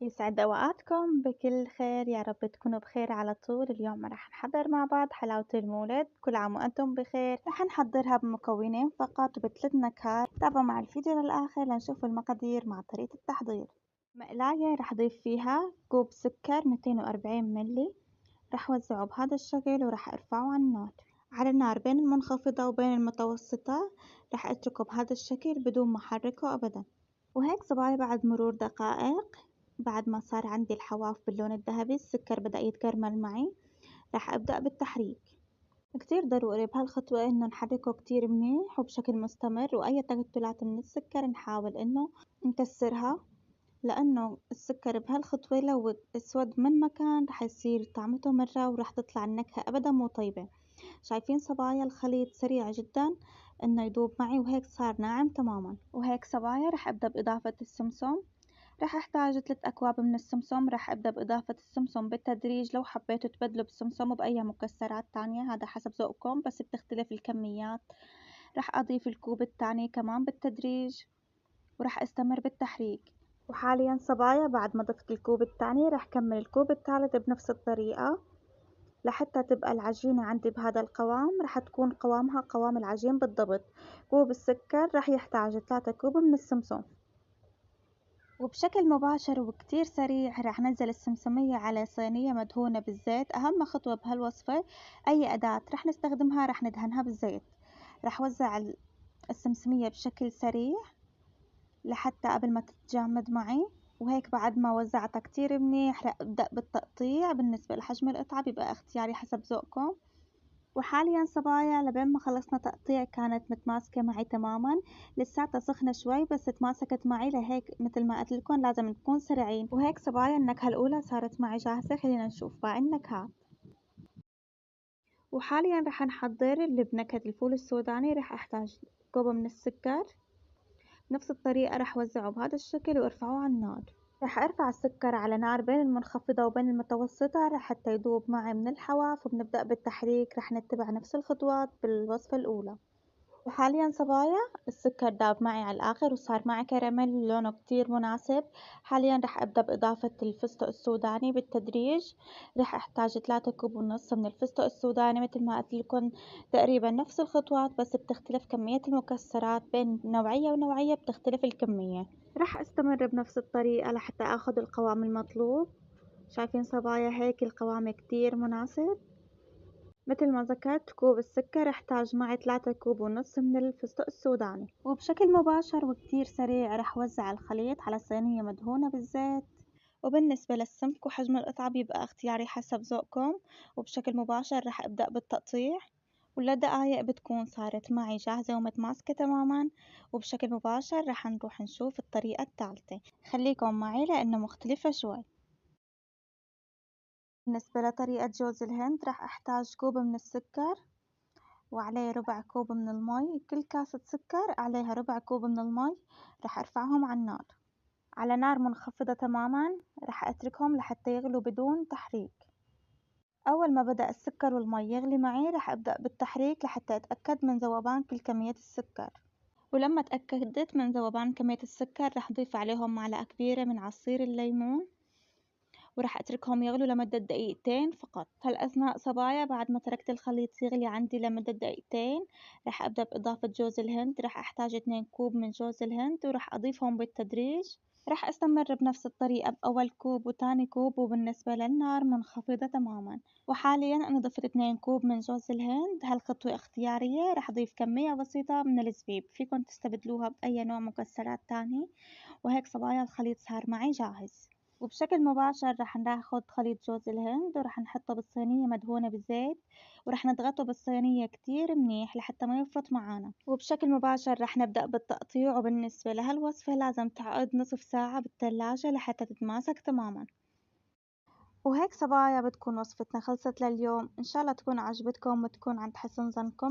يسعد أوقاتكم بكل خير، يا رب تكونوا بخير على طول. اليوم رح نحضر مع بعض حلاوة المولد. كل عام وأنتم بخير. رح نحضرها بمكونين فقط وبثلاث نكهات. تابعوا مع الفيديو للآخر لنشوف المقادير مع طريقة التحضير. مقلاية رح ضيف فيها كوب سكر 240 ملي. رح وزعه بهذا الشكل ورح ارفعه على النار على النار بين المنخفضة وبين المتوسطة. رح اتركه بهذا الشكل بدون ما احركه ابدا. وهيك صبايا بعد مرور دقائق، بعد ما صار عندي الحواف باللون الذهبي، السكر بدأ يتكرمل معي. رح أبدأ بالتحريك. كتير ضروري بهالخطوة إنه نحركه كتير منيح وبشكل مستمر، وأي تكتلات من السكر نحاول إنه نكسرها، لأنه السكر بهالخطوة لو اسود من مكان رح يصير طعمته مرة ورح تطلع النكهة أبدا مو طيبة. شايفين صبايا الخليط سريع جدا إنه يذوب معي، وهيك صار ناعم تماما. وهيك صبايا رح أبدأ بإضافة السمسم. رح أحتاج 3 أكواب من السمسم. رح أبدأ بإضافة السمسم بالتدريج. لو حبيتوا تبدلوا بالسمسم بأي مكسرات تانية هذا حسب ذوقكم، بس بتختلف الكميات. رح أضيف الكوب التاني كمان بالتدريج ورح أستمر بالتحريك. وحاليا صبايا بعد ما ضفت الكوب التاني رح كمل الكوب الثالث بنفس الطريقة لحتى تبقى العجينة عندي بهذا القوام. رح تكون قوامها قوام العجين بالضبط. كوب السكر رح يحتاج 3 كوب من السمسم. وبشكل مباشر وكتير سريع رح نزل السمسمية على صينية مدهونة بالزيت. أهم خطوة بهالوصفة، أي أداة رح نستخدمها رح ندهنها بالزيت. رح وزع السمسمية بشكل سريع لحتى قبل ما تتجمد معي. وهيك بعد ما وزعتها كتير منيح رح أبدأ بالتقطيع. بالنسبة لحجم القطعة بيبقى اختياري حسب ذوقكم. وحاليا صبايا لبين ما خلصنا تقطيع كانت متماسكة معي تماما. لساتها سخنة شوي بس تماسكت معي، لهيك مثل ما قلت لكم لازم نكون سريعين. وهيك صبايا النكهة الأولى صارت معي جاهزة. خلينا نشوف باقي النكهات. وحاليا رح نحضر اللي بنكهة الفول السوداني. رح أحتاج كوب من السكر. نفس الطريقة رح وزعه بهذا الشكل وارفعه على النار. رح ارفع السكر على نار بين المنخفضة وبين المتوسطة حتى يذوب معي من الحواف، وبنبدأ بالتحريك. رح نتبع نفس الخطوات بالوصفة الأولى. وحاليا صبايا السكر داب معي على الآخر وصار معي كراميل لونه كتير مناسب. حاليا رح أبدأ بإضافة الفستق السوداني بالتدريج. رح أحتاج 3 كوب ونص من الفستق السوداني. مثل ما قلت لكم تقريبا نفس الخطوات، بس بتختلف كمية المكسرات بين نوعية ونوعية، بتختلف الكمية. رح أستمر بنفس الطريقة لحتى أخذ القوام المطلوب. شايفين صبايا هيك القوام كتير مناسب. مثل ما ذكرت كوب السكر احتاج معي 3 كوب ونص من الفستق السوداني. وبشكل مباشر وكتير سريع رح وزع الخليط على صينية مدهونة بالزيت. وبالنسبة للسمك وحجم القطعة بيبقى اختياري حسب ذوقكم. وبشكل مباشر رح أبدأ بالتقطيع. ولدقايق بتكون صارت معي جاهزة ومتماسكة تماما. وبشكل مباشر رح نروح نشوف الطريقة الثالثة. خليكم معي لأنه مختلفة شوي. بالنسبة لطريقة جوز الهند رح أحتاج كوب من السكر وعليه ربع كوب من المي. كل كاسة سكر عليها ربع كوب من المي. رح أرفعهم على النار على نار منخفضة تماما. رح أتركهم لحتى يغلوا بدون تحريك. أول ما بدأ السكر والمي يغلي معي رح أبدأ بالتحريك لحتى أتأكد من ذوبان كل كمية السكر. ولما تأكدت من ذوبان كمية السكر رح أضيف عليهم معلقة كبيرة من عصير الليمون. وراح أتركهم يغلوا لمدة دقيقتين فقط. هالأثناء صبايا بعد ما تركت الخليط يغلي عندي لمدة دقيقتين راح أبدأ بإضافة جوز الهند. راح أحتاج 2 كوب من جوز الهند وراح أضيفهم بالتدريج. راح أستمر بنفس الطريقة بأول كوب وتاني كوب، وبالنسبة للنار منخفضة تماما. وحاليا أنا ضفت 2 كوب من جوز الهند. هالخطوة اختيارية. راح أضيف كمية بسيطة من الزبيب، فيكن تستبدلوها بأي نوع مكسرات تاني. وهيك صبايا الخليط صار معي جاهز. وبشكل مباشر رح ناخد خليط جوز الهند ورح نحطه بالصينية مدهونة بالزيت. ورح نضغطه بالصينية كتير منيح لحتى ما يفرط معانا. وبشكل مباشر رح نبدأ بالتقطيع. وبالنسبة لهالوصفة لازم تقعد نصف ساعة بالثلاجة لحتى تتماسك تماما. وهيك صبايا بتكون وصفتنا خلصت لليوم. إن شاء الله تكون عجبتكم وتكون عند حسن ظنكم.